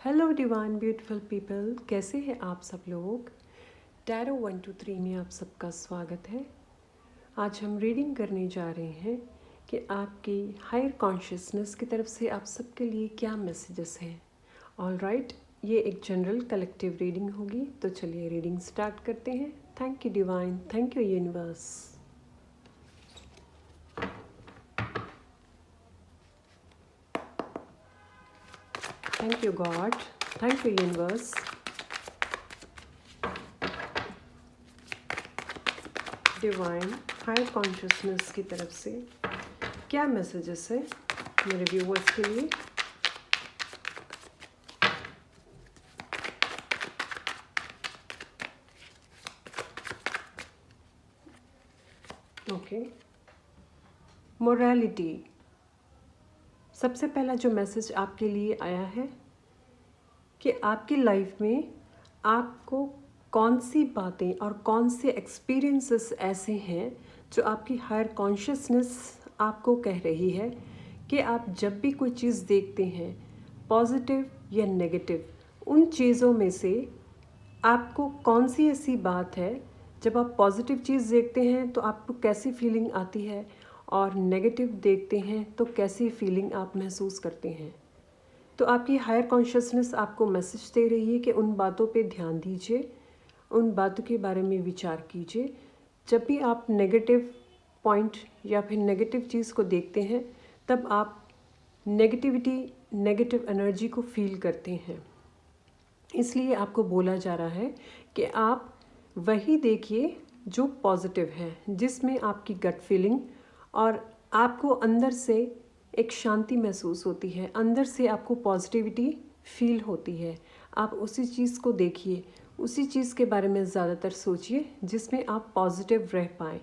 Hello divine beautiful people, कैसे हैं आप सब लोग। टैरो 123 में आप सबका स्वागत है। आज हम रीडिंग करने जा रहे हैं कि आपकी हायर कॉन्शियसनेस की तरफ से आप सबके लिए क्या मैसेजेस हैं। ऑल राइट, ये एक जनरल कलेक्टिव रीडिंग होगी, तो चलिए रीडिंग स्टार्ट करते हैं। Thank you divine, thank you universe. Thank you God, thank you universe. Divine higher consciousness की तरफ से क्या मैसेजेस है मेरे व्यूवर्स के लिए। Okay, morality. सबसे पहला जो मैसेज आपके लिए आया है कि आपकी लाइफ में आपको कौन सी बातें और कौन से एक्सपीरियंसेस ऐसे हैं जो आपकी हायर कॉन्शियसनेस आपको कह रही है कि आप जब भी कोई चीज़ देखते हैं, पॉजिटिव या नेगेटिव, उन चीज़ों में से आपको कौन सी ऐसी बात है, जब आप पॉजिटिव चीज़ देखते हैं तो आपको कैसी फीलिंग आती है और नेगेटिव देखते हैं तो कैसी फीलिंग आप महसूस करते हैं। तो आपकी हायर कॉन्शियसनेस आपको मैसेज दे रही है कि उन बातों पे ध्यान दीजिए, उन बातों के बारे में विचार कीजिए। जब भी आप नेगेटिव पॉइंट या फिर नेगेटिव चीज़ को देखते हैं, तब आप नेगेटिविटी, नेगेटिव एनर्जी को फील करते हैं। इसलिए आपको बोला जा रहा है कि आप वही देखिए जो पॉजिटिव है, जिसमें आपकी गट फीलिंग और आपको अंदर से एक शांति महसूस होती है, अंदर से आपको पॉजिटिविटी फील होती है। आप उसी चीज़ को देखिए, उसी चीज़ के बारे में ज़्यादातर सोचिए जिसमें आप पॉजिटिव रह पाएँ।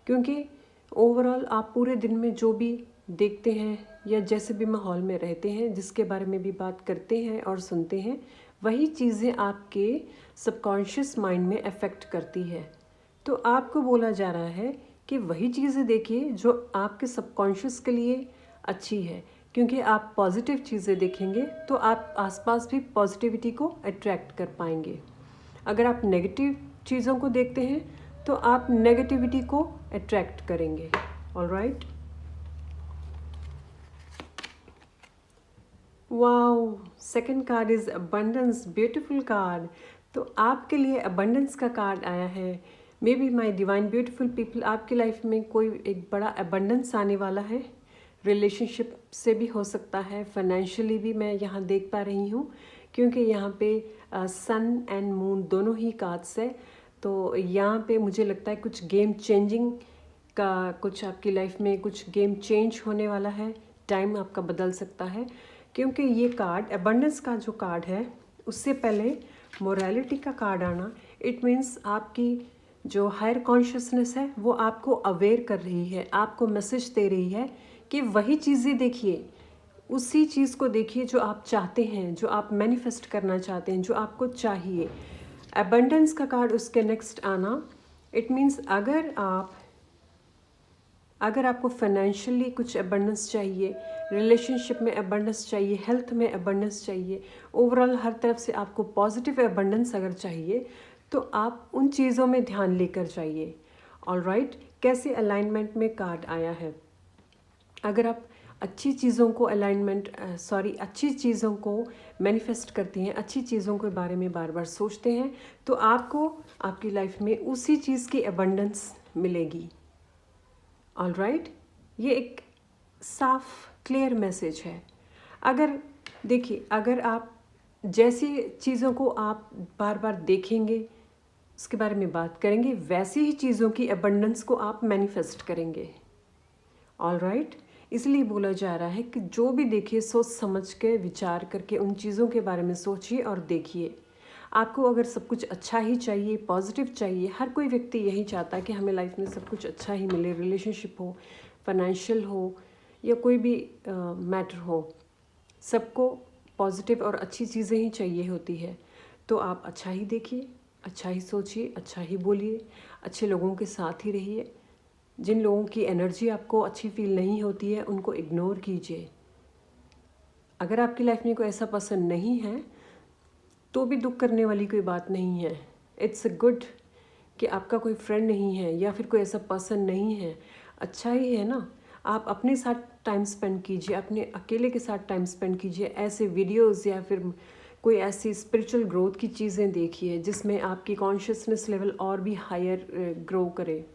क्योंकि ओवरऑल आप पूरे दिन में जो भी देखते हैं या जैसे भी माहौल में रहते हैं, जिसके बारे में भी बात करते हैं और सुनते हैं, वही चीज़ें आपके सबकॉन्शियस माइंड में अफेक्ट करती है। तो आपको बोला जा रहा है कि वही चीज़ें देखिए जो आपके सबकॉन्शियस के लिए अच्छी है, क्योंकि आप पॉजिटिव चीज़ें देखेंगे तो आप आसपास भी पॉजिटिविटी को अट्रैक्ट कर पाएंगे। अगर आप नेगेटिव चीज़ों को देखते हैं तो आप नेगेटिविटी को अट्रैक्ट करेंगे। Alright, wow, second card is abundance, beautiful card. तो आपके लिए अबंडेंस का कार्ड आया है। May be my divine beautiful people, आपकी लाइफ में कोई एक बड़ा अबंडेंस आने वाला है। रिलेशनशिप से भी हो सकता है, फाइनेंशियली भी मैं यहाँ देख पा रही हूँ, क्योंकि यहाँ पे सन एंड मून दोनों ही कार्ड्स है। तो यहाँ पे मुझे लगता है कुछ गेम चेंजिंग का, कुछ आपकी लाइफ में कुछ गेम चेंज होने वाला है। टाइम आपका बदल सकता है, क्योंकि ये कार्ड अबंडेंस का जो कार्ड है, उससे पहले मोरालिटी का कार्ड आना, इट मीन्स आपकी जो हायर कॉन्शियसनेस है वो आपको अवेयर कर रही है, आपको मैसेज दे रही है कि वही चीज़ें देखिए, उसी चीज़ को देखिए जो आप चाहते हैं, जो आप मैनिफेस्ट करना चाहते हैं, जो आपको चाहिए। अबंडेंस का कार्ड उसके नेक्स्ट आना, इट मीन्स अगर आपको फाइनेंशियली कुछ अबंडेंस चाहिए, रिलेशनशिप में अबंडेंस चाहिए, हेल्थ में अबंडेंस चाहिए, ओवरऑल हर तरफ से आपको पॉजिटिव अबंडेंस अगर चाहिए, तो आप उन चीज़ों में ध्यान लेकर जाइए। ऑलराइट, कैसे अलाइनमेंट में कार्ड आया है। अगर आप अच्छी चीज़ों को अच्छी चीज़ों को मैनिफेस्ट करती हैं, अच्छी चीज़ों के बारे में बार बार सोचते हैं, तो आपको आपकी लाइफ में उसी चीज़ की अबंडेंस मिलेगी। ऑलराइट, ये एक साफ क्लियर मैसेज है। अगर देखिए, अगर आप जैसी चीज़ों को आप बार बार देखेंगे, उसके बारे में बात करेंगे, वैसी ही चीज़ों की अबंडेंस को आप मैनिफेस्ट करेंगे। ऑलराइट, इसलिए बोला जा रहा है कि जो भी देखिए सोच समझ के विचार करके उन चीज़ों के बारे में सोचिए और देखिए। आपको अगर सब कुछ अच्छा ही चाहिए, पॉजिटिव चाहिए, हर कोई व्यक्ति यही चाहता है कि हमें लाइफ में सब कुछ अच्छा ही मिले, रिलेशनशिप हो, फाइनेंशियल हो या कोई भी मैटर हो, सबको पॉजिटिव और अच्छी चीज़ें ही चाहिए होती है। तो आप अच्छा ही देखिए, अच्छा ही सोचिए, अच्छा ही बोलिए, अच्छे लोगों के साथ ही रहिए। जिन लोगों की एनर्जी आपको अच्छी फील नहीं होती है, उनको इग्नोर कीजिए। अगर आपकी लाइफ में कोई ऐसा पर्सन नहीं है तो भी दुख करने वाली कोई बात नहीं है। इट्स गुड कि आपका कोई फ्रेंड नहीं है या फिर कोई ऐसा पर्सन नहीं है, अच्छा ही है ना। आप अपने साथ टाइम स्पेंड कीजिए, अपने अकेले के साथ टाइम स्पेंड कीजिए। ऐसे वीडियोस या फिर कोई ऐसी स्पिरिचुअल ग्रोथ की चीज़ें देखिए जिसमें आपकी कॉन्शियसनेस लेवल और भी हायर ग्रो करे,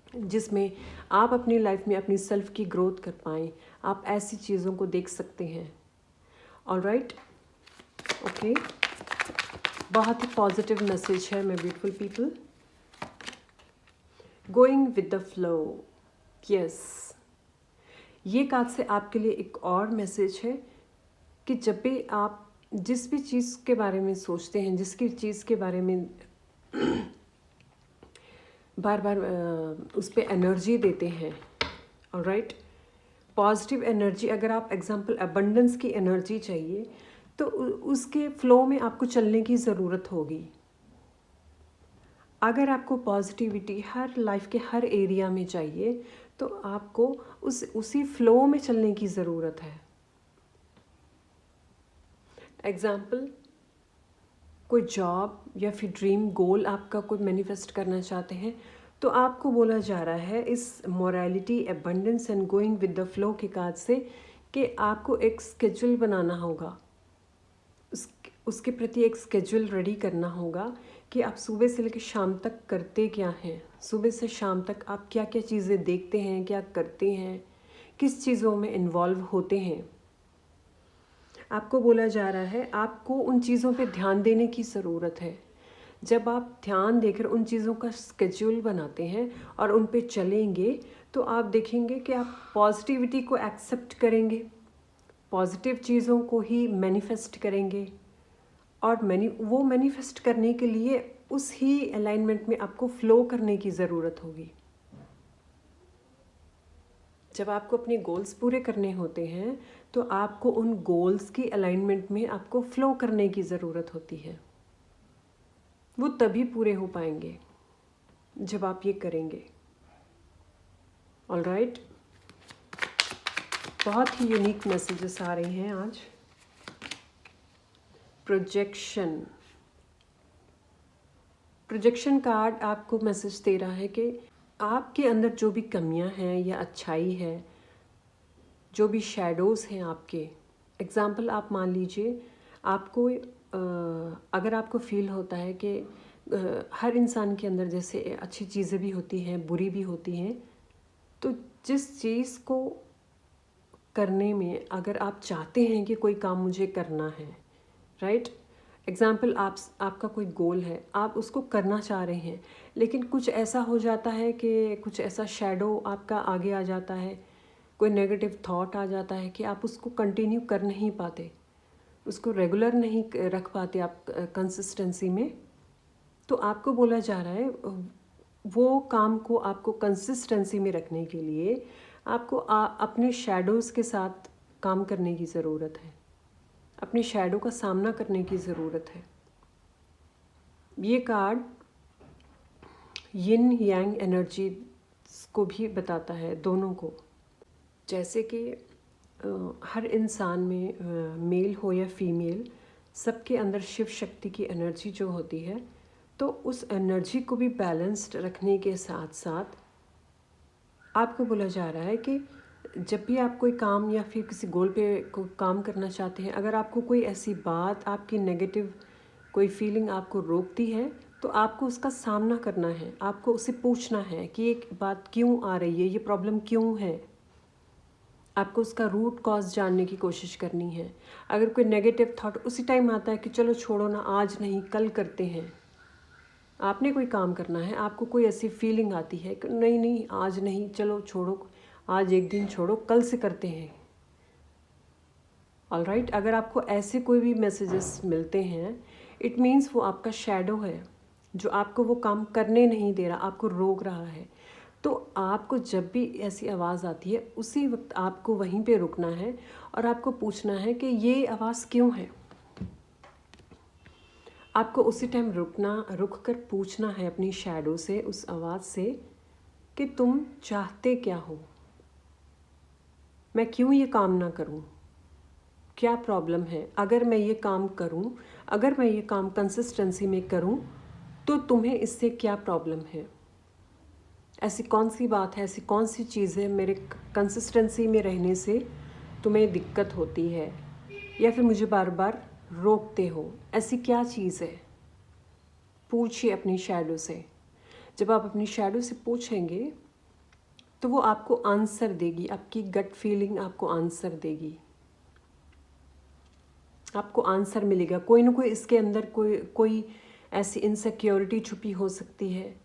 जिसमें आप अपनी लाइफ में अपनी सेल्फ की ग्रोथ कर पाएँ। आप ऐसी चीज़ों को देख सकते हैं। ऑलराइट, ओके, बहुत ही पॉजिटिव मैसेज है my beautiful people. Going with the flow, yes, ये कार्ड से आपके लिए एक और मैसेज है कि जब भी आप जिस भी चीज़ के बारे में सोचते हैं, जिसकी चीज़ के बारे में बार बार उस पर एनर्जी देते हैं, ऑलराइट, पॉजिटिव एनर्जी, अगर आप एग्जांपल अबंडेंस की एनर्जी चाहिए तो उसके फ्लो में आपको चलने की ज़रूरत होगी। अगर आपको पॉजिटिविटी हर लाइफ के हर एरिया में चाहिए तो आपको उसी फ्लो में चलने की ज़रूरत है। एग्जाम्पल, कोई जॉब या फिर ड्रीम गोल आपका कोई मैनिफेस्ट करना चाहते हैं तो आपको बोला जा रहा है इस morality, abundance and going with the flow के कार्ड से कि आपको एक स्केड्यूल बनाना होगा, उसके प्रति एक स्केड्यूल रेडी करना होगा कि आप सुबह से लेकर शाम तक करते क्या हैं, सुबह से शाम तक आप क्या क्या चीज़ें देखते हैं, क्या करते हैं, किस चीज़ों में इन्वॉल्व होते हैं। आपको बोला जा रहा है आपको उन चीज़ों पे ध्यान देने की ज़रूरत है। जब आप ध्यान देकर उन चीज़ों का स्केड्यूल बनाते हैं और उन पे चलेंगे तो आप देखेंगे कि आप पॉजिटिविटी को एक्सेप्ट करेंगे, पॉजिटिव चीज़ों को ही मैनिफेस्ट करेंगे और वो मैनिफेस्ट करने के लिए उस ही अलाइनमेंट में आपको फ्लो करने की ज़रूरत होगी। जब आपको अपने गोल्स पूरे करने होते हैं तो आपको उन गोल्स की अलाइनमेंट में आपको फ्लो करने की ज़रूरत होती है। वो तभी पूरे हो पाएंगे जब आप ये करेंगे। ऑलराइट, बहुत ही यूनिक मैसेजेस आ रहे हैं आज। प्रोजेक्शन कार्ड आपको मैसेज दे रहा है कि आपके अंदर जो भी कमियां हैं या अच्छाई है, जो भी शैडोज़ हैं आपके, एग्जाम्पल आप मान लीजिए आपको अगर आपको फील होता है कि हर इंसान के अंदर जैसे अच्छी चीज़ें भी होती हैं, बुरी भी होती हैं, तो जिस चीज़ को करने में अगर आप चाहते हैं कि कोई काम मुझे करना है, राइट, एग्जाम्पल आपका कोई गोल है, आप उसको करना चाह रहे हैं लेकिन कुछ ऐसा हो जाता है कि कुछ ऐसा शैडो आपका आगे आ जाता है, कोई नेगेटिव थॉट आ जाता है कि आप उसको कंटिन्यू कर नहीं पाते, उसको रेगुलर नहीं रख पाते आप कंसिस्टेंसी में। तो आपको बोला जा रहा है वो काम को आपको कंसिस्टेंसी में रखने के लिए आपको अपने शैडोज़ के साथ काम करने की ज़रूरत है, अपने शैडो का सामना करने की ज़रूरत है। ये कार्ड यिन यांग एनर्जी को भी बताता है, दोनों को। जैसे कि हर इंसान में मेल हो या फीमेल, सबके अंदर शिव शक्ति की एनर्जी जो होती है, तो उस एनर्जी को भी बैलेंस्ड रखने के साथ साथ आपको बोला जा रहा है कि जब भी आप कोई काम या फिर किसी गोल पे को काम करना चाहते हैं, अगर आपको कोई ऐसी बात, आपकी नेगेटिव कोई फीलिंग आपको रोकती है तो आपको उसका सामना करना है, आपको उससे पूछना है कि ये बात क्यों आ रही है, ये प्रॉब्लम क्यों है। आपको उसका रूट कॉज जानने की कोशिश करनी है। अगर कोई नेगेटिव थॉट उसी टाइम आता है कि चलो छोड़ो ना, आज नहीं कल करते हैं, आपने कोई काम करना है, आपको कोई ऐसी फीलिंग आती है कि नहीं नहीं आज नहीं, चलो छोड़ो, आज एक दिन छोड़ो, कल से करते हैं। ऑलराइट, अगर आपको ऐसे कोई भी मैसेजेस मिलते हैं, इट मीन्स वो आपका शैडो है जो आपको वो काम करने नहीं दे रहा, आपको रोक रहा है। तो आपको जब भी ऐसी आवाज़ आती है उसी वक्त आपको वहीं पे रुकना है और आपको पूछना है कि ये आवाज़ क्यों है। आपको उसी टाइम रुक कर पूछना है अपनी शैडो से, उस आवाज़ से, कि तुम चाहते क्या हो, मैं क्यों ये काम ना करूं, क्या प्रॉब्लम है, अगर मैं ये काम करूं, अगर मैं ये काम कंसिस्टेंसी में करूं तो तुम्हें इससे क्या प्रॉब्लम है। ऐसी कौन सी बात है, ऐसी कौन सी चीज़ है मेरे कंसिस्टेंसी में रहने से तुम्हें दिक्कत होती है या फिर मुझे बार बार रोकते हो, ऐसी क्या चीज़ है। पूछिए अपनी शैडो से। जब आप अपनी शैडो से पूछेंगे तो वो आपको आंसर देगी, आपकी गट फीलिंग आपको आंसर देगी, आपको आंसर मिलेगा। कोई ना कोई इसके अंदर कोई ऐसी इनसिक्योरिटी छुपी हो सकती है,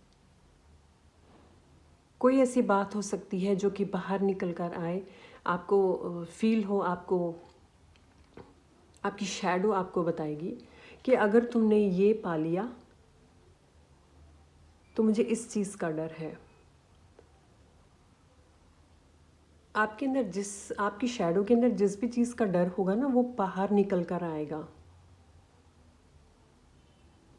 कोई ऐसी बात हो सकती है जो कि बाहर निकल कर आए, आपको फील हो, आपकी शैडो आपको बताएगी कि अगर तुमने ये पा लिया तो मुझे इस चीज़ का डर है। आपके अंदर आपकी शैडो के अंदर जिस भी चीज़ का डर होगा ना, वो बाहर निकल कर आएगा।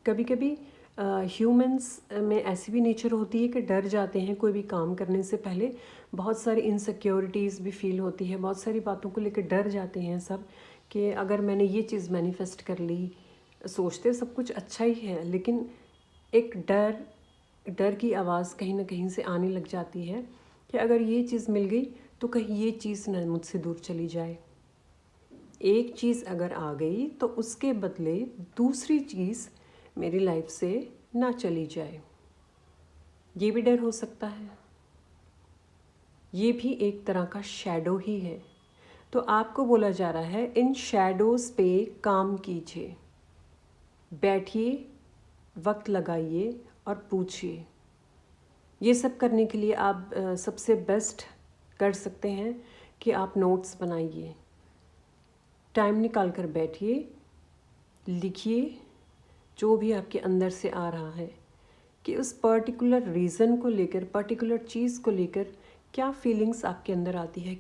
कभी कभी ह्यूमंस में ऐसी भी नेचर होती है कि डर जाते हैं कोई भी काम करने से पहले, बहुत सारी इनसिक्योरिटीज़ भी फील होती है, बहुत सारी बातों को लेकर डर जाते हैं सब कि अगर मैंने ये चीज़ मैनिफेस्ट कर ली, सोचते सब कुछ अच्छा ही है, लेकिन एक डर की आवाज़ कहीं ना कहीं से आने लग जाती है कि अगर ये चीज़ मिल गई तो कहीं ये चीज़ न मुझसे दूर चली जाए। एक चीज़ अगर आ गई तो उसके बदले दूसरी चीज़ मेरी लाइफ से ना चली जाए, ये भी डर हो सकता है। ये भी एक तरह का शैडो ही है। तो आपको बोला जा रहा है इन शैडोज़ पे काम कीजिए, बैठिए, वक्त लगाइए और पूछिए। ये सब करने के लिए आप सबसे बेस्ट कर सकते हैं कि आप नोट्स बनाइए, टाइम निकाल कर बैठिए, लिखिए जो भी आपके अंदर से आ रहा है कि उस पर्टिकुलर रीज़न को लेकर, पर्टिकुलर चीज़ को लेकर क्या फीलिंग्स आपके अंदर आती है,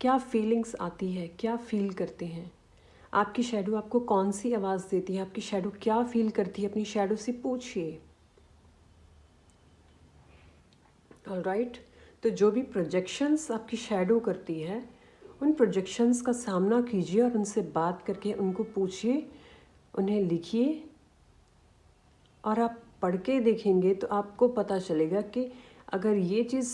क्या फीलिंग्स आती है, क्या फील करते हैं। आपकी शैडो आपको कौन सी आवाज़ देती है, आपकी शैडो क्या फील करती है, अपनी शैडो से पूछिए। ऑलराइट, तो जो भी प्रोजेक्शंस आपकी शैडो करती है, उन प्रोजेक्शंस का सामना कीजिए और उनसे बात करके उनको पूछिए, उन्हें लिखिए और आप पढ़ के देखेंगे तो आपको पता चलेगा कि अगर ये चीज़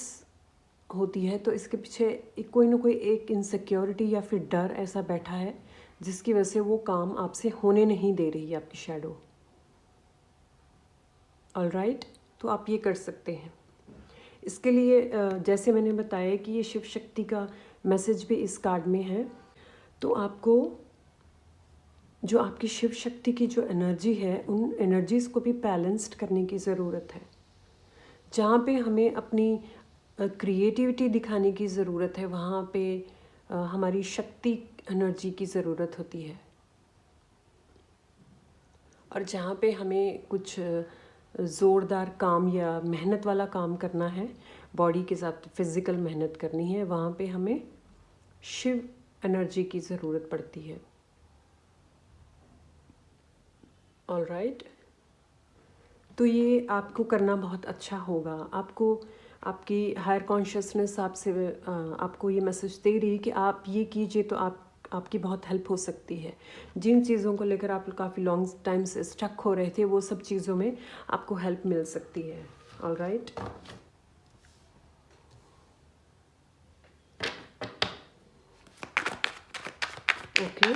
होती है तो इसके पीछे कोई ना कोई एक इनसिक्योरिटी या फिर डर ऐसा बैठा है जिसकी वजह से वो काम आपसे होने नहीं दे रही है आपकी शैडो। ऑलराइट, तो आप ये कर सकते हैं। इसके लिए जैसे मैंने बताया कि ये शिव शक्ति का मैसेज भी इस कार्ड में है, तो आपको जो आपकी शिव शक्ति की जो एनर्जी है, उन एनर्जीज़ को भी बैलेंस्ड करने की ज़रूरत है। जहाँ पे हमें अपनी क्रिएटिविटी दिखाने की ज़रूरत है, वहाँ पे हमारी शक्ति एनर्जी की ज़रूरत होती है। और जहाँ पे हमें कुछ ज़ोरदार काम या मेहनत वाला काम करना है, बॉडी के साथ फिज़िकल मेहनत करनी है, वहाँ पे हमें शिव एनर्जी की ज़रूरत पड़ती है। ऑलराइट, तो ये आपको करना बहुत अच्छा होगा। आपको आपकी हायर कॉन्शियसनेस आपको ये मैसेज दे रही है कि आप ये कीजिए तो आपकी बहुत हेल्प हो सकती है। जिन चीज़ों को लेकर आप काफ़ी लॉन्ग टाइम से स्टक हो रहे थे, वो सब चीज़ों में आपको हेल्प मिल सकती है। ऑलराइट, ओके,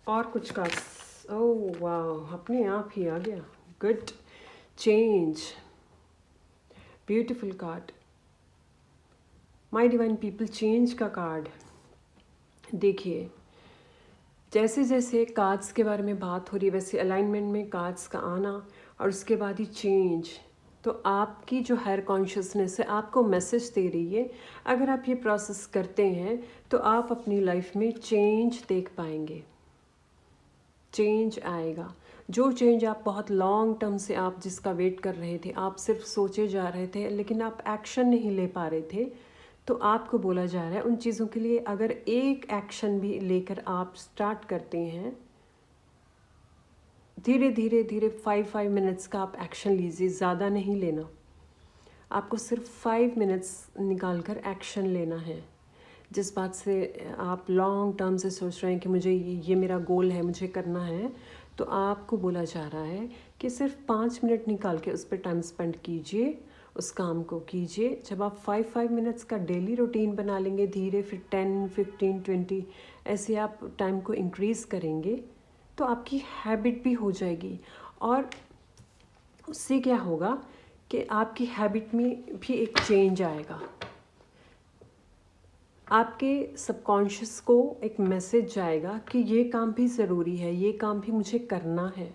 और कुछ का, ओह वाह, अपने आप ही आ गया। Good, change, beautiful card, my divine people, change का कार्ड। देखिए, जैसे जैसे कार्ड्स के बारे में बात हो रही है, वैसे अलाइनमेंट में कार्ड्स का आना और उसके बाद ही चेंज, तो आपकी जो हायर कॉन्शियसनेस है आपको मैसेज दे रही है, अगर आप ये प्रोसेस करते हैं तो आप अपनी लाइफ में चेंज देख पाएंगे, चेंज आएगा। जो चेंज आप बहुत लॉन्ग टर्म से आप जिसका वेट कर रहे थे, आप सिर्फ सोचे जा रहे थे लेकिन आप एक्शन नहीं ले पा रहे थे, तो आपको बोला जा रहा है उन चीज़ों के लिए अगर एक एक्शन भी लेकर आप स्टार्ट करते हैं, धीरे धीरे धीरे 5 मिनट्स का आप एक्शन लीजिए, ज़्यादा नहीं लेना, आपको सिर्फ 5 मिनट्स निकाल कर एक्शन लेना है। जिस बात से आप लॉन्ग टर्म से सोच रहे हैं कि मुझे ये मेरा गोल है, मुझे करना है, तो आपको बोला जा रहा है कि सिर्फ 5 मिनट निकाल के उस पर टाइम स्पेंड कीजिए, उस काम को कीजिए। जब आप 5 मिनट्स का डेली रूटीन बना लेंगे धीरे, फिर 10, 15, 20 ऐसे आप टाइम को इंक्रीज़ करेंगे तो आपकी हैबिट भी हो जाएगी। और उससे क्या होगा कि आपकी हैबिट में भी एक चेंज आएगा। आपके सबकॉन्शियस को एक मैसेज जाएगा कि ये काम भी ज़रूरी है, ये काम भी मुझे करना है,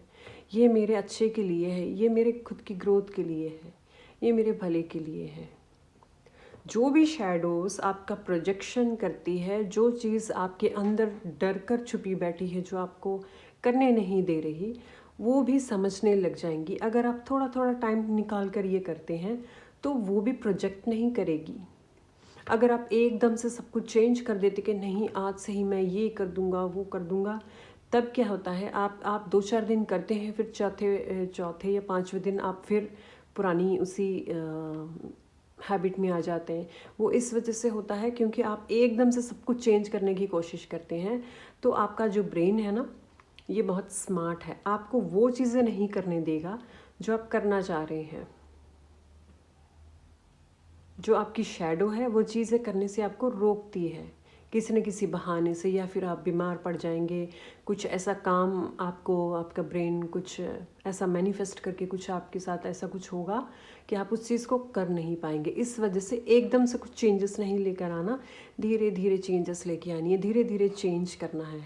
ये मेरे अच्छे के लिए है, ये मेरे खुद की ग्रोथ के लिए है, ये मेरे भले के लिए है। जो भी शैडोज़ आपका प्रोजेक्शन करती है, जो चीज़ आपके अंदर डर कर छुपी बैठी है, जो आपको करने नहीं दे रही, वो भी समझने लग जाएंगी। अगर आप थोड़ा थोड़ा टाइम निकाल कर ये करते हैं तो वो भी प्रोजेक्ट नहीं करेगी। अगर आप एकदम से सब कुछ चेंज कर देते कि नहीं आज से ही मैं ये कर दूंगा, वो कर दूंगा, तब क्या होता है, आप 2-4 दिन करते हैं, फिर चौथे या 5वें दिन आप फिर पुरानी उसी हैबिट में आ जाते हैं। वो इस वजह से होता है क्योंकि आप एकदम से सब कुछ चेंज करने की कोशिश करते हैं। तो आपका जो ब्रेन है ना, ये बहुत स्मार्ट है, आपको वो चीज़ें नहीं करने देगा जो आप करना चाह रहे हैं। जो आपकी शैडो है वो चीज़ें करने से आपको रोकती है किसी न किसी बहाने से, या फिर आप बीमार पड़ जाएंगे, कुछ ऐसा काम आपको, आपका ब्रेन कुछ ऐसा मैनिफेस्ट करके कुछ आपके साथ ऐसा कुछ होगा कि आप उस चीज़ को कर नहीं पाएंगे। इस वजह से एकदम से कुछ चेंजेस नहीं लेकर आना, धीरे धीरे चेंजेस लेके आनी है, धीरे धीरे चेंज करना है।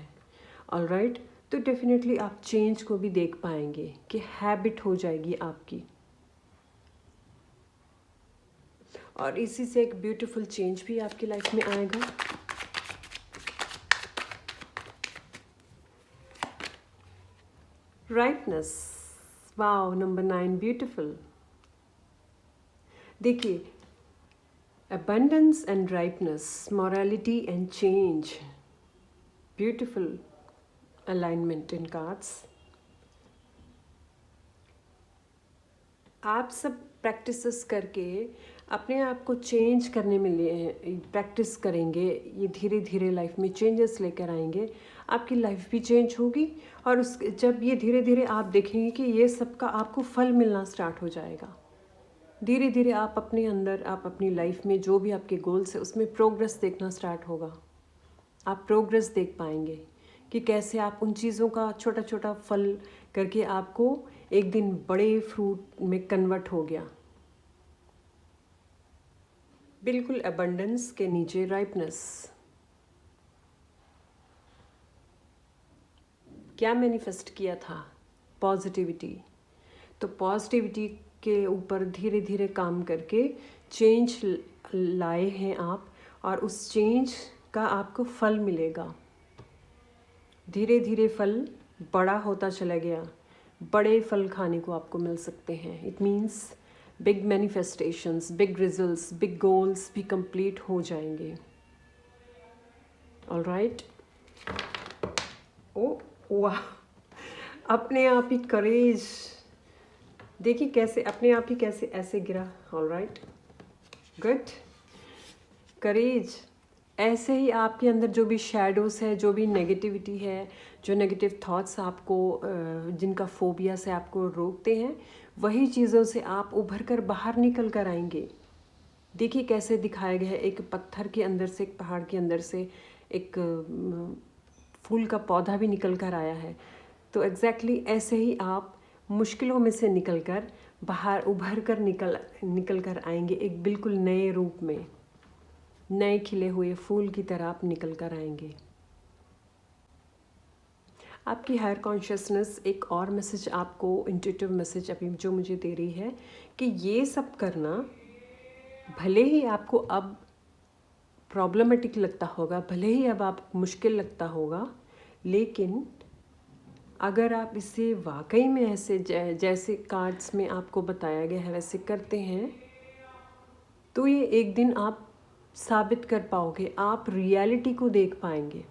ऑलराइट, तो डेफिनेटली आप चेंज को भी देख पाएंगे कि हैबिट हो जाएगी आपकी, और इसी से एक ब्यूटीफुल चेंज भी आपकी लाइफ में आएगा। Rightness, wow, number 9, beautiful. देखिए, abundance and ripeness, morality and change, beautiful alignment in cards. आप सब प्रैक्टिसेस करके अपने आप को चेंज करने में प्रैक्टिस करेंगे, ये धीरे धीरे लाइफ में चेंजेस लेकर आएंगे, आपकी लाइफ भी चेंज होगी। और जब ये धीरे धीरे आप देखेंगे कि ये सब का आपको फल मिलना स्टार्ट हो जाएगा, धीरे धीरे आप अपने अंदर, आप अपनी लाइफ में जो भी आपके गोल्स है उसमें प्रोग्रेस देखना स्टार्ट होगा। आप प्रोग्रेस देख पाएंगे कि कैसे आप उन चीज़ों का छोटा छोटा फल करके आपको एक दिन बड़े फ्रूट में कन्वर्ट हो गया। बिल्कुल अबंडेंस के नीचे राइपनेस। क्या मैनिफेस्ट किया था? पॉजिटिविटी। तो पॉजिटिविटी के ऊपर धीरे धीरे काम करके चेंज लाए हैं आप, और उस चेंज का आपको फल मिलेगा। धीरे धीरे फल बड़ा होता चला गया, बड़े फल खाने को आपको मिल सकते हैं। It means big manifestations, big results, big goals भी कंप्लीट हो जाएंगे। ऑलराइट, ओ वाह, अपने आप ही करेज, देखिए कैसे अपने आप ही कैसे ऐसे गिरा। ऑलराइट, गुड, करेज। ऐसे ही आपके अंदर जो भी शैडोज़ है, जो भी नेगेटिविटी है, जो नेगेटिव थॉट्स आपको, जिनका फोबिया से आपको रोकते हैं, वही चीज़ों से आप उभर कर बाहर निकल कर आएंगे। देखिए कैसे दिखाया गया है, एक पत्थर के अंदर से, एक पहाड़ के अंदर से एक फूल का पौधा भी निकल कर आया है। तो एग्जैक्टली ऐसे ही आप मुश्किलों में से निकल कर बाहर उभर कर निकल कर आएंगे, एक बिल्कुल नए रूप में, नए खिले हुए फूल की तरह आप निकल कर आएंगे। आपकी हायर कॉन्शियसनेस एक और मैसेज आपको, इंट्यूटिव मैसेज अभी जो मुझे दे रही है कि ये सब करना भले ही आपको अब प्रॉब्लमेटिक लगता होगा, भले ही अब आप मुश्किल लगता होगा, लेकिन अगर आप इसे वाकई में ऐसे जैसे कार्ड्स में आपको बताया गया है वैसे करते हैं, तो ये एक दिन आप साबित कर पाओगे, आप रियलिटी को देख पाएंगे।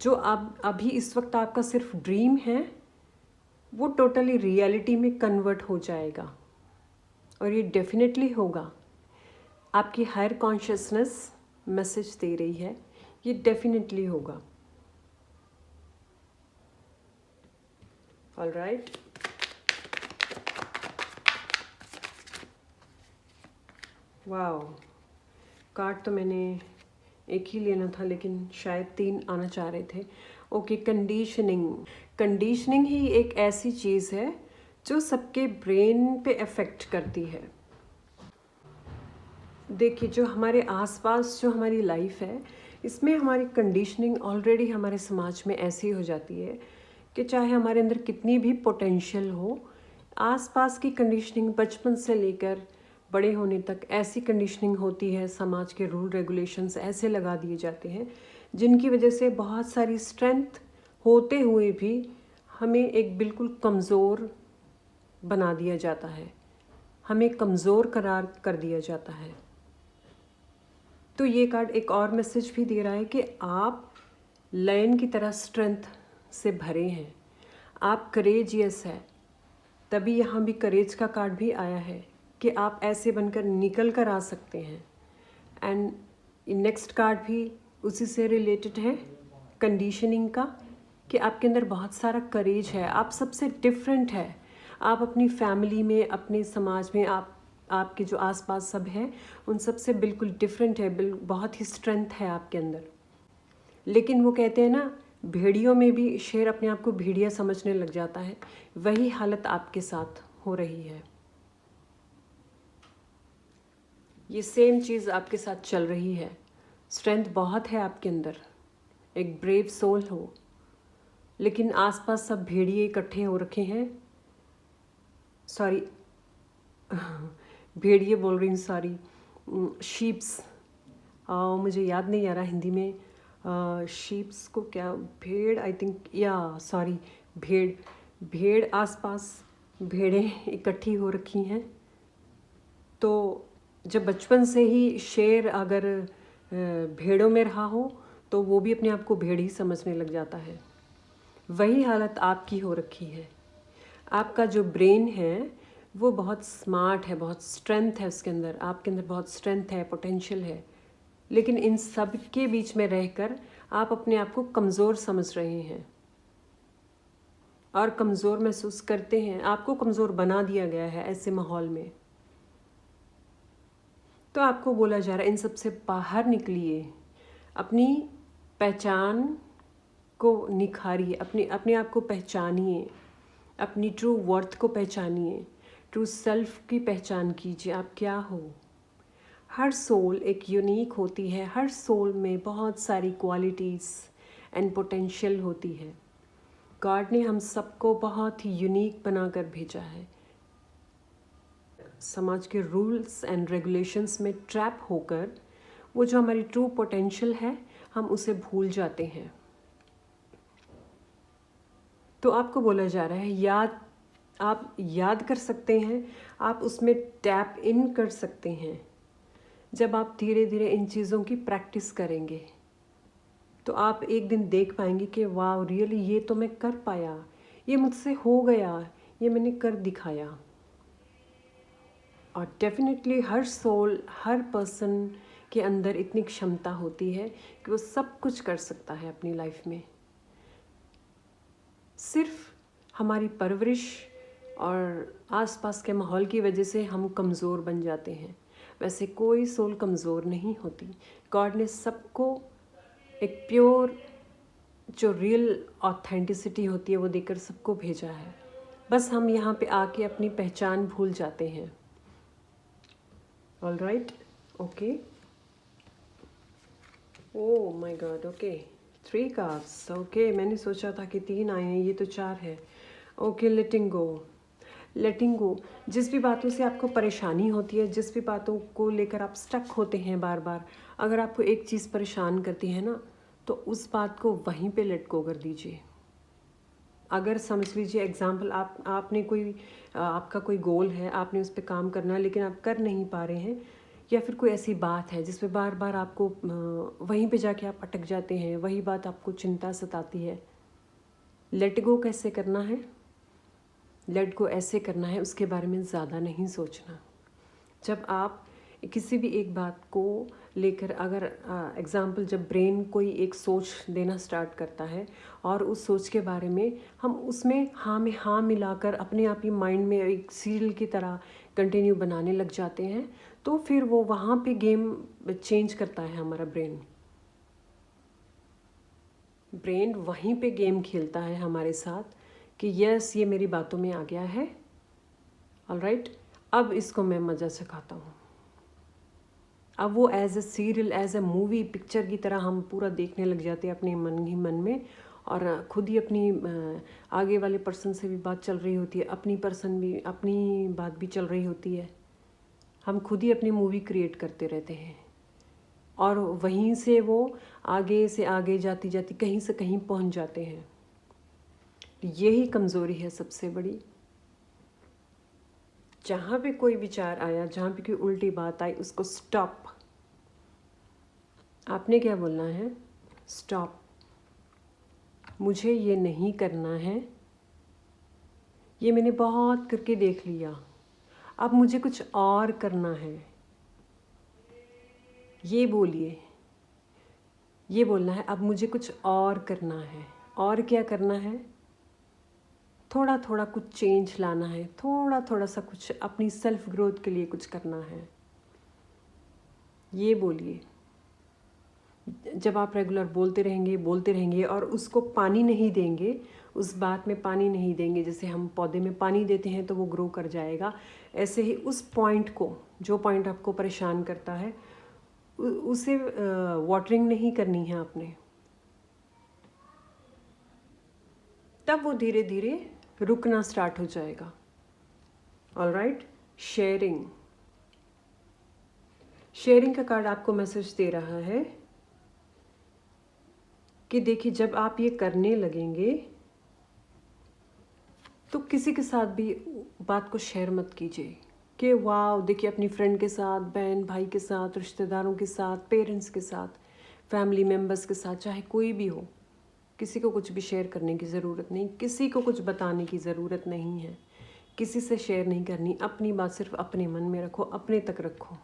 जो अब अभी इस वक्त आपका सिर्फ ड्रीम है, वो टोटली रियलिटी में कन्वर्ट हो जाएगा, और ये डेफिनेटली होगा। आपकी हायर कॉन्शियसनेस मैसेज दे रही है, ये डेफिनेटली होगा। ऑलराइट, वाओ, कार्ड तो मैंने एक ही लेना था लेकिन शायद 3 आना चाह रहे थे। ओके, कंडीशनिंग ही एक ऐसी चीज़ है जो सबके ब्रेन पे अफेक्ट करती है। देखिए, जो हमारे आसपास जो हमारी लाइफ है, इसमें हमारी कंडीशनिंग ऑलरेडी हमारे समाज में ऐसी हो जाती है कि चाहे हमारे अंदर कितनी भी पोटेंशियल हो, आसपास की कंडीशनिंग बचपन से लेकर बड़े होने तक ऐसी कंडीशनिंग होती है, समाज के रूल रेगुलेशंस ऐसे लगा दिए जाते हैं जिनकी वजह से बहुत सारी स्ट्रेंथ होते हुए भी हमें एक बिल्कुल कमज़ोर बना दिया जाता है, हमें कमज़ोर करार कर दिया जाता है। तो ये कार्ड एक और मैसेज भी दे रहा है कि आप लायन की तरह स्ट्रेंथ से भरे हैं, आप करेजियस है। तभी यहाँ भी करेज का कार्ड भी आया है कि आप ऐसे बनकर निकल कर आ सकते हैं। एंड नेक्स्ट कार्ड भी उसी से रिलेटेड है, कंडीशनिंग का, कि आपके अंदर बहुत सारा करेज है, आप सबसे डिफरेंट है। आप अपनी फैमिली में, अपने समाज में, आपके जो आसपास सब है उन सब से बिल्कुल डिफरेंट है, बहुत ही स्ट्रेंथ है आपके अंदर। लेकिन वो कहते हैं ना, भेड़ियों में भी शेर अपने आप को भेड़िया समझने लग जाता है, वही हालत आपके साथ हो रही है। ये सेम चीज़ आपके साथ चल रही है। स्ट्रेंथ बहुत है आपके अंदर, एक ब्रेव सोल हो, लेकिन आसपास सब भेड़िए इकट्ठे हो रखे हैं। सॉरी, भेड़िए बोल रही हूँ, सॉरी, शीप्स, मुझे याद नहीं आ रहा हिंदी में शीप्स को क्या, भेड़ आई थिंक, या सॉरी, भेड़ आसपास भेड़ें इकट्ठी हो रखी हैं। तो जब बचपन से ही शेर अगर भेड़ों में रहा हो तो वो भी अपने आप को भेड़ ही समझने लग जाता है। वही हालत आपकी हो रखी है। आपका जो ब्रेन है वो बहुत स्मार्ट है, बहुत स्ट्रेंथ है उसके अंदर, आपके अंदर बहुत स्ट्रेंथ है, पोटेंशियल है, लेकिन इन सब के बीच में रहकर आप अपने आप को कमज़ोर समझ रहे हैं और कमज़ोर महसूस करते हैं। आपको कमज़ोर बना दिया गया है ऐसे माहौल में। तो आपको बोला जा रहा है इन सब से बाहर निकलिए, अपनी पहचान को निखारिए, अपने आप को पहचानिए, अपनी ट्रू वर्थ को पहचानिए, ट्रू सेल्फ की पहचान कीजिए, आप क्या हो। हर सोल एक यूनिक होती है, हर सोल में बहुत सारी क्वालिटीज़ एंड पोटेंशियल होती है। गॉड ने हम सबको बहुत ही यूनिक बनाकर भेजा है। समाज के रूल्स एंड रेगुलेशंस में ट्रैप होकर वो जो हमारी ट्रू पोटेंशियल है हम उसे भूल जाते हैं। तो आपको बोला जा रहा है आप याद कर सकते हैं, आप उसमें टैप इन कर सकते हैं। जब आप धीरे धीरे इन चीज़ों की प्रैक्टिस करेंगे तो आप एक दिन देख पाएंगे कि वाह, रियली ये तो मैं कर पाया, ये मुझसे हो गया, ये मैंने कर दिखाया। और डेफिनेटली हर सोल, हर पर्सन के अंदर इतनी क्षमता होती है कि वो सब कुछ कर सकता है अपनी लाइफ में। सिर्फ हमारी परवरिश और आसपास के माहौल की वजह से हम कमज़ोर बन जाते हैं। वैसे कोई सोल कमज़ोर नहीं होती। गॉड ने सबको एक प्योर, जो रियल ऑथेंटिसिटी होती है वो देकर सबको भेजा है। बस हम यहाँ पे आके अपनी पहचान भूल जाते हैं। All right, okay, oh my God, okay, 3 cards, okay, मैंने सोचा था कि 3 आए हैं, ये तो 4 है। ओके, लेटिंग गो। जिस भी बातों से आपको परेशानी होती है, जिस भी बातों को लेकर आप स्टक होते हैं बार बार, अगर आपको एक चीज़ परेशान करती है ना, तो उस बात को वहीं पे लेट गो कर दीजिए। अगर समझ लीजिए एग्जाम्पल, आपने आपका कोई गोल है, आपने उस पर काम करना है लेकिन आप कर नहीं पा रहे हैं, या फिर कोई ऐसी बात है जिस पे बार बार आपको वहीं पे जाके आप अटक जाते हैं, वही बात आपको चिंता सताती है। लेट गो कैसे करना है? लेट गो ऐसे करना है, उसके बारे में ज़्यादा नहीं सोचना। जब आप किसी भी एक बात को लेकर अगर एग्ज़ाम्पल जब ब्रेन कोई एक सोच देना स्टार्ट करता है और उस सोच के बारे में हम उसमें हाँ में हाँ मिलाकर अपने आप ही माइंड में एक सीरियल की तरह कंटिन्यू बनाने लग जाते हैं, तो फिर वो वहाँ पे गेम चेंज करता है हमारा ब्रेन। ब्रेन वहीं पे गेम खेलता है हमारे साथ कि यस ये मेरी बातों में आ गया है, ऑलराइट, अब इसको मैं मज़ा सिखाता हूँ। अब वो as a serial, as a movie picture की तरह हम पूरा देखने लग जाते हैं अपने मन ही मन में, और खुद ही अपनी आगे वाले पर्सन से भी बात चल रही होती है, अपनी बात भी चल रही होती है। हम खुद ही अपनी मूवी क्रिएट करते रहते हैं और वहीं से वो आगे से आगे जाती जाती कहीं से कहीं पहुंच जाते हैं। यही कमज़ोरी है सबसे बड़ी। जहाँ पे कोई विचार आया, जहाँ पे कोई उल्टी बात आई, उसको स्टॉप। आपने क्या बोलना है? स्टॉप, मुझे ये नहीं करना है, ये मैंने बहुत करके देख लिया, अब मुझे कुछ और करना है। ये बोलिए, ये बोलना है अब मुझे कुछ और करना है। और क्या करना है? थोड़ा थोड़ा कुछ चेंज लाना है, थोड़ा थोड़ा सा कुछ अपनी सेल्फ ग्रोथ के लिए कुछ करना है। ये बोलिए। जब आप रेगुलर बोलते रहेंगे और उसको पानी नहीं देंगे, उस बात में पानी नहीं देंगे, जैसे हम पौधे में पानी देते हैं तो वो ग्रो कर जाएगा, ऐसे ही उस पॉइंट को, जो पॉइंट आपको परेशान करता है, उसे वाटरिंग नहीं करनी है आपने। तब वो धीरे धीरे रुकना स्टार्ट हो जाएगा। Alright, sharing. शेयरिंग का कार्ड आपको मैसेज दे रहा है कि देखिए, जब आप ये करने लगेंगे तो किसी के साथ भी बात को शेयर मत कीजिए कि वाह देखिए, अपनी फ्रेंड के साथ, बहन भाई के साथ, रिश्तेदारों के साथ, पेरेंट्स के साथ, फैमिली मेम्बर्स के साथ, चाहे कोई भी हो, किसी को कुछ भी शेयर करने की ज़रूरत नहीं, किसी को कुछ बताने की ज़रूरत नहीं है, किसी से शेयर नहीं करनी। अपनी बात सिर्फ अपने मन में रखो, अपने तक रखो।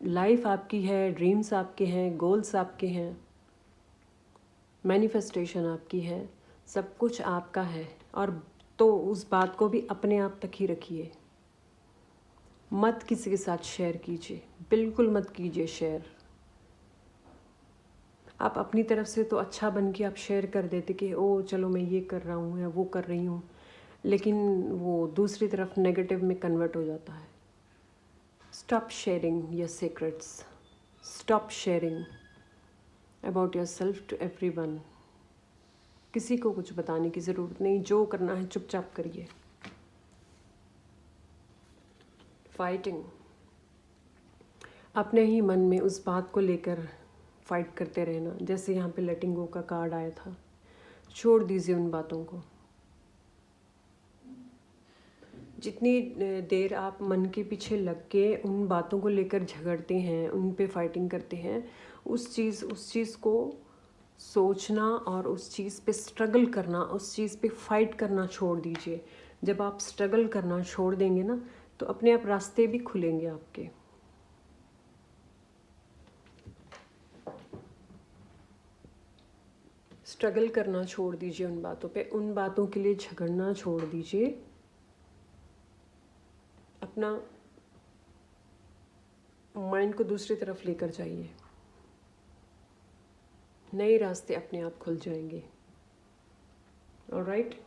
लाइफ आपकी है, ड्रीम्स आपके हैं, गोल्स आपके हैं, मैनिफेस्टेशन आपकी है, सब कुछ आपका है, और तो उस बात को भी अपने आप तक ही रखिए। मत किसी के साथ शेयर कीजिए, बिल्कुल मत कीजिए शेयर। आप अपनी तरफ से तो अच्छा बन के आप शेयर कर देते कि ओ चलो मैं ये कर रहा हूँ या वो कर रही हूँ, लेकिन वो दूसरी तरफ नेगेटिव में कन्वर्ट हो जाता है। Stop sharing your secrets, stop sharing about yourself to everyone. किसी को कुछ बताने की ज़रूरत नहीं, जो करना है चुपचाप करिए। फाइटिंग, अपने ही मन में उस बात को लेकर फाइट करते रहना। जैसे यहाँ पे लेटिंग गो का कार्ड आया था, छोड़ दीजिए उन बातों को। जितनी देर आप मन के पीछे लग के उन बातों को लेकर झगड़ते हैं, उन पे फाइटिंग करते हैं, उस चीज़ को सोचना और उस चीज़ पे स्ट्रगल करना, उस चीज़ पे फाइट करना छोड़ दीजिए। जब आप स्ट्रगल करना छोड़ देंगे ना, तो अपने आप रास्ते भी खुलेंगे आपके। स्ट्रगल करना छोड़ दीजिए उन बातों पे, उन बातों के लिए झगड़ना छोड़ दीजिए। अपना माइंड को दूसरी तरफ लेकर जाइए, नए रास्ते अपने आप खुल जाएंगे। ऑलराइट,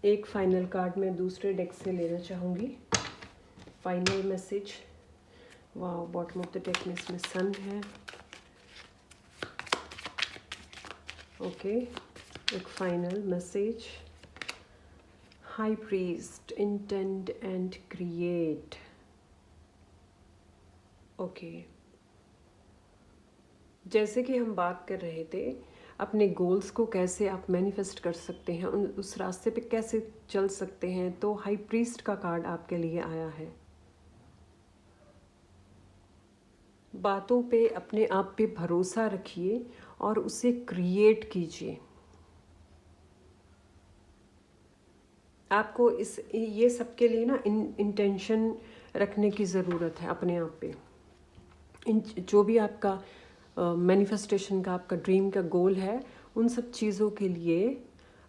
एक फाइनल कार्ड मैं दूसरे डेक से लेना चाहूँगी। Final message. वाह, बॉटम ऑफ द डेक में इसमें सन है। ओके, एक final message. High priest, intend and create. Okay, जैसे कि हम बात कर रहे थे अपने गोल्स को कैसे आप मैनिफेस्ट कर सकते हैं, उस रास्ते पे कैसे चल सकते हैं, तो हाई प्रीस्ट का कार्ड आपके लिए आया है। बातों पे, अपने आप पे भरोसा रखिए और उसे क्रिएट कीजिए। आपको ये सब के लिए ना इंटेंशन रखने की ज़रूरत है अपने आप पे। इन जो भी आपका मैनिफेस्टेशन का, आपका ड्रीम का गोल है, उन सब चीज़ों के लिए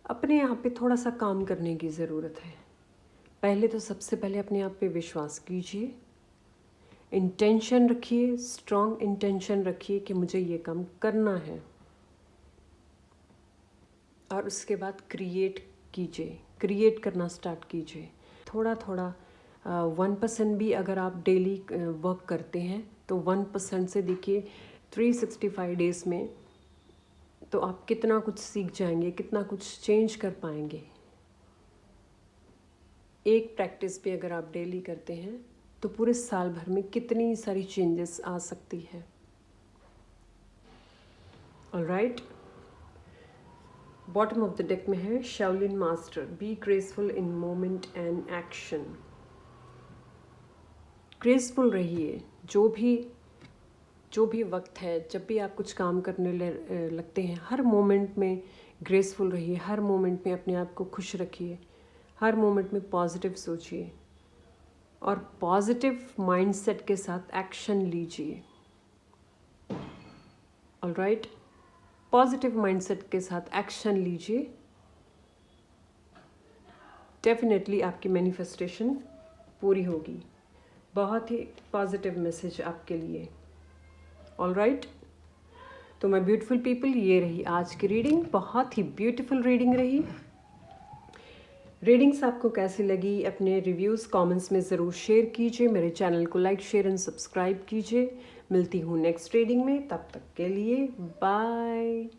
अपने आप पे थोड़ा सा काम करने की ज़रूरत है। पहले तो सबसे पहले अपने आप पे विश्वास कीजिए, इंटेंशन रखिए, स्ट्रॉन्ग इंटेंशन रखिए कि मुझे ये काम करना है, और उसके बाद क्रिएट कीजिए, क्रिएट करना स्टार्ट कीजिए। थोड़ा थोड़ा 1% भी अगर आप डेली वर्क करते हैं तो 1% से देखिए 365 डेज़ में तो आप कितना कुछ सीख जाएंगे, कितना कुछ चेंज कर पाएंगे। एक प्रैक्टिस भी अगर आप डेली करते हैं तो पूरे साल भर में कितनी सारी चेंजेस आ सकती है। Alright, bottom of the deck में है Shaolin master, be graceful in moment and action. Graceful रहिए, जो भी वक्त है, जब भी आप कुछ काम करने लगते हैं, हर मोमेंट में ग्रेसफुल रहिए, हर मोमेंट में अपने आप को खुश रखिए, हर मोमेंट में पॉजिटिव सोचिए और पॉजिटिव माइंडसेट के साथ एक्शन लीजिए। ऑलराइट, पॉजिटिव माइंडसेट के साथ एक्शन लीजिए, डेफिनेटली आपकी मैनिफेस्टेशन पूरी होगी। बहुत ही पॉजिटिव मैसेज आपके लिए। ऑलराइट, तो माय ब्यूटीफुल पीपल, ये रही आज की रीडिंग। बहुत ही ब्यूटीफुल रीडिंग रही। रीडिंग्स आपको कैसी लगी अपने रिव्यूज़ कमेंट्स में ज़रूर शेयर कीजिए। मेरे चैनल को लाइक, शेयर एंड सब्सक्राइब कीजिए। मिलती हूँ नेक्स्ट रीडिंग में, तब तक के लिए बाय।